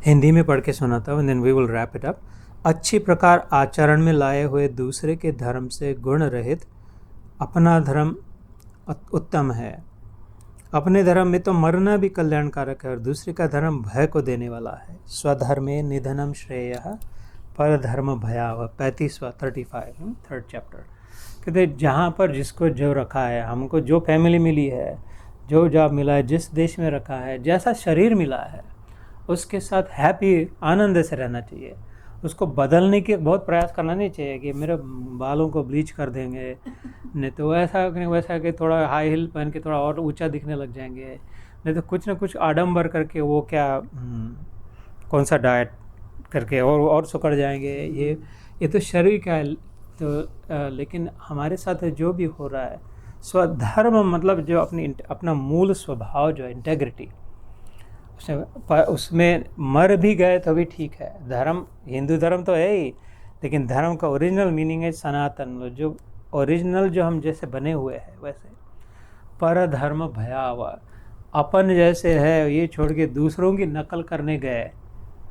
हिंदी में पढ़ के सुनाता हूँ, then we will wrap it up. अच्छी प्रकार आचरण में लाए हुए दूसरे के धर्म से गुण रहित अपना धर्म उत्तम है। अपने धर्म में तो मरना भी कल्याणकारक है और दूसरे का धर्म भय को देने वाला है। स्वधर्मे निधनम श्रेयः पर धर्म भयावह। 35 थर्ड चैप्टर। कहते जहाँ पर जिसको जो रखा है, हमको जो फैमिली मिली है, जो जॉब मिला है, जिस देश में रखा है, जैसा शरीर मिला है, उसके साथ हैप्पी आनंद से रहना चाहिए। उसको बदलने की बहुत प्रयास करना नहीं चाहिए कि मेरे बालों को ब्लीच कर देंगे, नहीं तो ऐसा नहीं वैसा कि थोड़ा हाई हिल पहन के थोड़ा और ऊंचा दिखने लग जाएंगे, नहीं तो कुछ ना कुछ आडंबर करके वो क्या कौन सा डाइट करके और सुकड़ जाएंगे। ये तो शरीर का है। तो लेकिन हमारे साथ जो भी हो रहा है, स्वधर्म मतलब जो अपना मूल स्वभाव जो है इंटेग्रिटी, उसमें मर भी गए तो भी ठीक है। धर्म हिंदू धर्म तो है ही, लेकिन धर्म का ओरिजिनल मीनिंग है सनातन, जो ओरिजिनल जो हम जैसे बने हुए हैं वैसे। पर धर्म भयावह, अपन जैसे है ये छोड़ के दूसरों की नकल करने गए।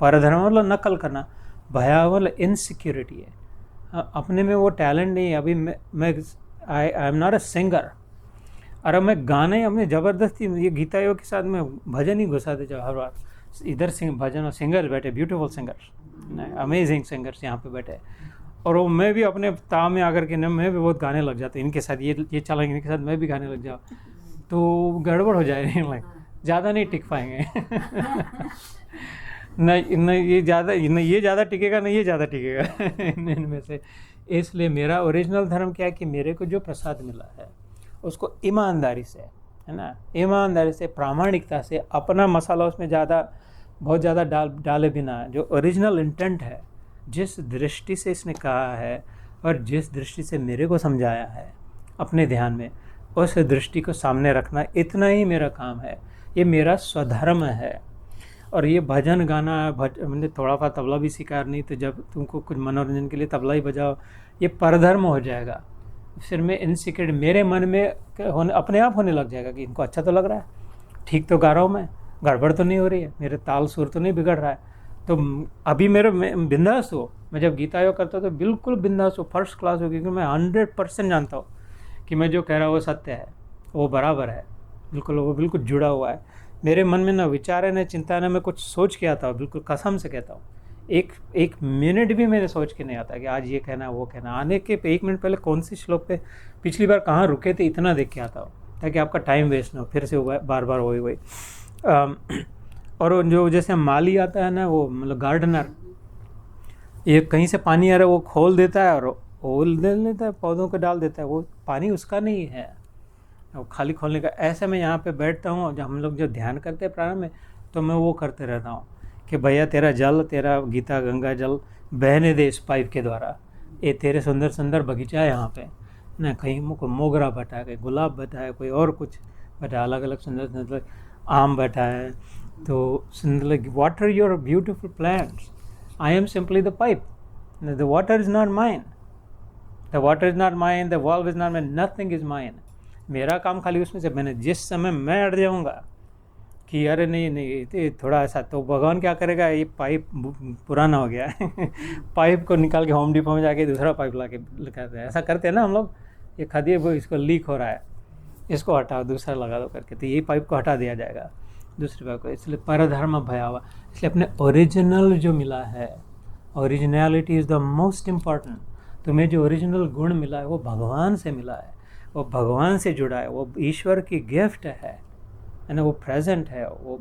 पर धर्म मतलब नकल करना, भयावह इनसिक्योरिटी है। अपने में वो टैलेंट नहीं है। अभी मैं I am not a singer, और मैं गाने अपने ज़बरदस्ती ये गीता योग के साथ में भजन ही घुसा दे। जब हर बार इधर भजन और सिंगर बैठे, ब्यूटीफुल सिंगर्स, अमेजिंग सिंगर्स यहाँ पे बैठे, और वो मैं भी अपने ताव में आकर के मैं भी बहुत गाने लग जाता इनके साथ, ये चला इनके साथ मैं भी गाने लग जाऊँ तो गड़बड़ हो जाए, लाइक ज़्यादा नहीं टिक पाएंगे। न ये ज़्यादा टिकेगा, न ये ज़्यादा टिकेगा इनमें से। इसलिए मेरा ओरिजिनल धर्म क्या है कि मेरे को जो प्रसाद मिला है उसको ईमानदारी से, है ना, ईमानदारी से, प्रामाणिकता से, अपना मसाला उसमें बहुत ज़्यादा डाले बिना, जो ओरिजिनल इंटेंट है, जिस दृष्टि से इसने कहा है और जिस दृष्टि से मेरे को समझाया है अपने ध्यान में, उस दृष्टि को सामने रखना, इतना ही मेरा काम है। ये मेरा स्वधर्म है। और ये भजन गाना, मैंने थोड़ा सा तबला भी सीखा, नहीं तो जब तुमको कुछ मनोरंजन के लिए तबला ही बजाओ, ये परधर्म हो जाएगा। फिर मैं इनसिक्योर, मेरे मन में अपने आप होने लग जाएगा कि इनको अच्छा तो लग रहा है, ठीक तो गा रहा हूँ मैं, गड़बड़ तो नहीं हो रही है, मेरे ताल सुर तो नहीं बिगड़ रहा है। तो अभी मेरे बिंदास हो, मैं जब गीता योग करता हूँ तो बिल्कुल बिंदास हो, फर्स्ट क्लास हो, क्योंकि मैं 100% जानता हूँ कि मैं जो कह रहा हूँ वो सत्य है, वो बराबर है, बिल्कुल वो बिल्कुल जुड़ा हुआ है। मेरे मन में ना विचार है ना चिंता, ना मैं कुछ सोच के आता हूँ, बिल्कुल कसम से कहता हूँ। एक मिनट भी मेरे सोच के नहीं आता कि आज ये कहना वो कहना। आने के 1 मिनट पहले कौन सी श्लोक पे पिछली बार कहाँ रुके थे, इतना देख के आता हूँ, ताकि आपका टाइम वेस्ट ना हो, फिर से बार बार वही। और जो जैसे माली आता है ना, वो मतलब गार्डनर, ये कहीं से पानी आ रहा है वो खोल देता है और ओल दे लेता है, पौधों को डाल देता है, वो पानी उसका नहीं है, वो खाली खोलने का। ऐसे मैं यहाँ पे बैठता हूँ, जब हम लोग जो ध्यान करते हैं प्रारंभ में, तो मैं वो करते रहता हूँ कि भैया तेरा जल, तेरा गीता गंगा जल बहने दे इस पाइप के द्वारा। ये तेरे सुंदर सुंदर बगीचा है यहाँ पे ना, कहीं कोई मोगरा बैठा है, कहीं गुलाब बैठा है, कोई और कुछ बैठा है, अलग अलग सुंदर सुंदर आम बैठा है। तो सुंदर, water your beautiful plants, I am simply the pipe, the water is not mine, the water is not mine, the valve is not mine, nothing is mine. मेरा काम खाली उसमें से, मैंने जिस समय मैं अड़ जाऊँगा कि अरे नहीं थोड़ा ऐसा, तो भगवान क्या करेगा, ये पाइप पुराना हो गया है पाइप को निकाल के होम डिपो में जाके दूसरा पाइप ला के लगाते हैं। ऐसा करते हैं ना हम लोग, ये खदिए वो इसको लीक हो रहा है, इसको हटाओ, दूसरा लगा दो करके, तो ये पाइप को हटा दिया जाएगा दूसरे पाइप को। इसलिए परधर्म भयावह, इसलिए अपने ओरिजिनल जो मिला है, originality is the most important. तुम्हें जो ओरिजिनल गुण मिला है वो भगवान से मिला है, वो भगवान से जुड़ा है, वो ईश्वर की गिफ्ट है ना, वो प्रेजेंट है, वो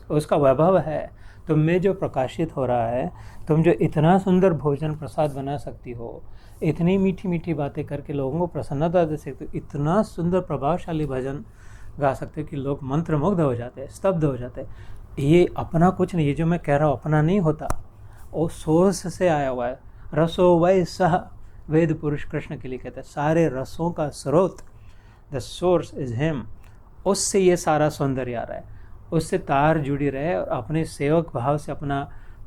उसका वैभव है। तुम में जो प्रकाशित हो रहा है, तुम जो इतना सुंदर भोजन प्रसाद बना सकती हो, इतनी मीठी मीठी बातें करके लोगों को प्रसन्नता दे सकते हो, इतना सुंदर प्रभावशाली भजन गा सकते हो कि लोग मंत्रमुग्ध हो जाते हैं, स्तब्ध हो जाते हैं। ये अपना कुछ नहीं, ये जो मैं कह रहा हूँ अपना नहीं होता, वो सोर्स से आया हुआ है। रसो वै सह, वेद पुरुष कृष्ण के लिए कहते हैं, सारे रसों का स्रोत, द सोर्स इज हिम। उससे ये सारा सौंदर्य आ रहा है, उससे तार जुड़ी रहे और अपने सेवक भाव से अपना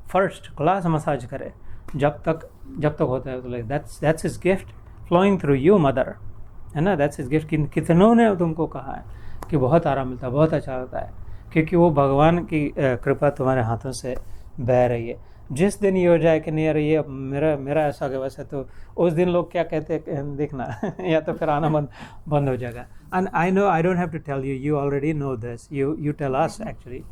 फर्स्ट क्लास मसाज करे जब तक होता है। तो that's his gift flowing through you mother, है ना, दैट्स हिज गिफ्ट। कितनों ने तुमको कहा है कि बहुत आराम मिलता है, बहुत अच्छा होता है, क्योंकि वो भगवान की कृपा तुम्हारे हाथों से बह रही है। जिस दिन ये हो जाए कि नहीं यार ये अब मेरा मेरा ऐसा हो गया वैसे, तो उस दिन लोग क्या कहते हैं देखना या तो फिर आना बंद हो जाएगा। And I know I don't have to tell you, you already know this, you tell us actually.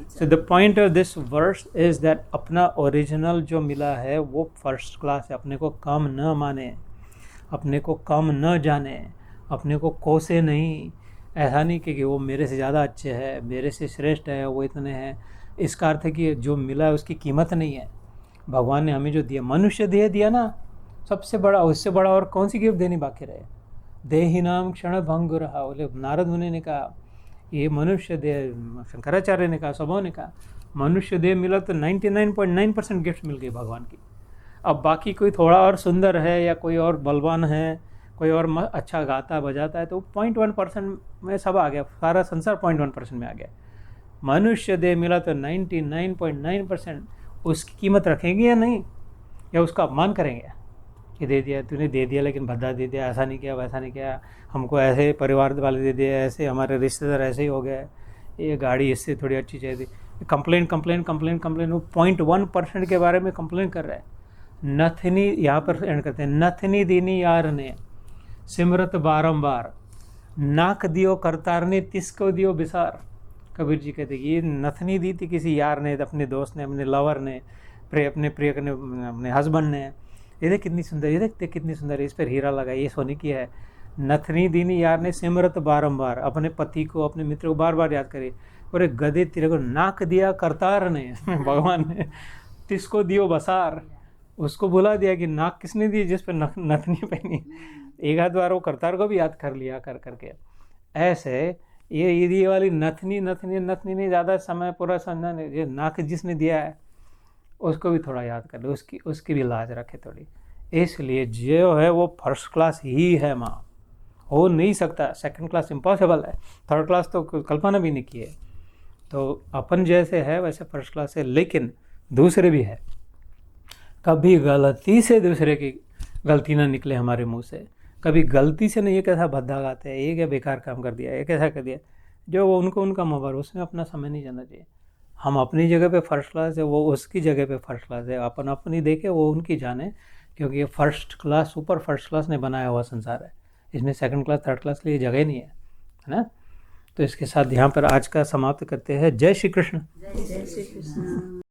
So the point of this verse is that अपना ओरिजिनल जो मिला है वो फर्स्ट क्लास है। अपने को कम न माने, अपने को कम न जाने, अपने को कोसे नहीं। ऐसा नहीं कि वो मेरे से ज़्यादा अच्छे है, मेरे से श्रेष्ठ है, वो इतने हैं। इसका अर्थ है कि जो मिला है उसकी कीमत नहीं है। भगवान ने हमें जो दिया, मनुष्य देह दिया ना, सबसे बड़ा, उससे बड़ा और कौन सी गिफ्ट देनी बाकी रहे। देही नाम क्षण भंग रहा, बोले नारद मुनि ने कहा ये मनुष्य देह, शंकराचार्य ने कहा, सबों ने कहा मनुष्य देह मिला तो 99.9% गिफ्ट मिल गई भगवान की। अब बाकी कोई थोड़ा और सुंदर है या कोई और बलवान है, कोई और अच्छा गाता बजाता है, तो 0.1% में सब आ गया, सारा संसार 0.1% में आ गया। मनुष्य देह मिला तो 99.9% उसकी कीमत रखेंगे या नहीं, या उसका अपमान करेंगे कि दे दिया तूने, दे दिया लेकिन भद्दा दे दिया, ऐसा नहीं किया वैसा नहीं किया, हमको ऐसे परिवार वाले दे दिए, ऐसे हमारे रिश्तेदार ऐसे ही हो गए, ये गाड़ी इससे थोड़ी अच्छी चाहिए थी। कंप्लेन कंप्लेन कंप्लेन कंप्लेन, वो 0.1% के बारे में कंप्लेन कर रहा है। नथनी, यहाँ पर एंड करते हैं, नथनी दीनी यार ने सिमरत बारंबार, नाक दियो करतार ने तिसको दियो बिसार। कबीर जी कहते ये नथनी दी थी किसी यार ने, अपने दोस्त ने, अपने लवर ने, अपने प्रिय ने, अपने हस्बैंड ने। ये देख कितनी सुंदर, ये देखते कितनी सुंदर, इस पर हीरा लगा, ये सोने की है। नथनी दीनी यार ने सिमरत बारंबार, अपने पति को, अपने मित्र को बार बार याद करे। और एक गधे तेरे को नाक दिया करतार ने भगवान ने, तिसको दियो बसार, उसको बुला दिया कि नाक किसने दी, जिस पर नथनी पहनी। एक आध बार वो करतार को भी याद कर लिया कर करके। ऐसे ये वाली नथनी नथनी नथनी नहीं, ज़्यादा समय पूरा समझना नहीं, ये नाक जिसने दिया है उसको भी थोड़ा याद कर लो, उसकी भी लाज रखे थोड़ी। इसलिए जो है वो फर्स्ट क्लास ही है माँ, हो नहीं सकता, सेकंड क्लास इम्पॉसिबल है, थर्ड क्लास तो कल्पना भी नहीं की है। तो अपन जैसे है वैसे फर्स्ट क्लास है, लेकिन दूसरे भी है। कभी गलती से दूसरे की गलती ना निकले हमारे मुंह से, कभी गलती से नहीं, ये कैसा भद्दा गाते हैं, ये क्या बेकार काम कर दिया, ये कैसा कर दिया, जो वो उनको उनका मोबाइल, उसमें अपना समय नहीं जाना चाहिए। हम अपनी जगह पे फर्स्ट क्लास है, वो उसकी जगह पे फर्स्ट क्लास है, अपन अपनी देखे वो उनकी जाने, क्योंकि ये first class super first class ने बनाया हुआ संसार है, इसमें सेकंड क्लास थर्ड क्लास के लिए जगह नहीं है ना। तो इसके साथ यहाँ पर आज का समाप्त करते हैं। जय श्री कृष्ण। जय श्री कृष्ण।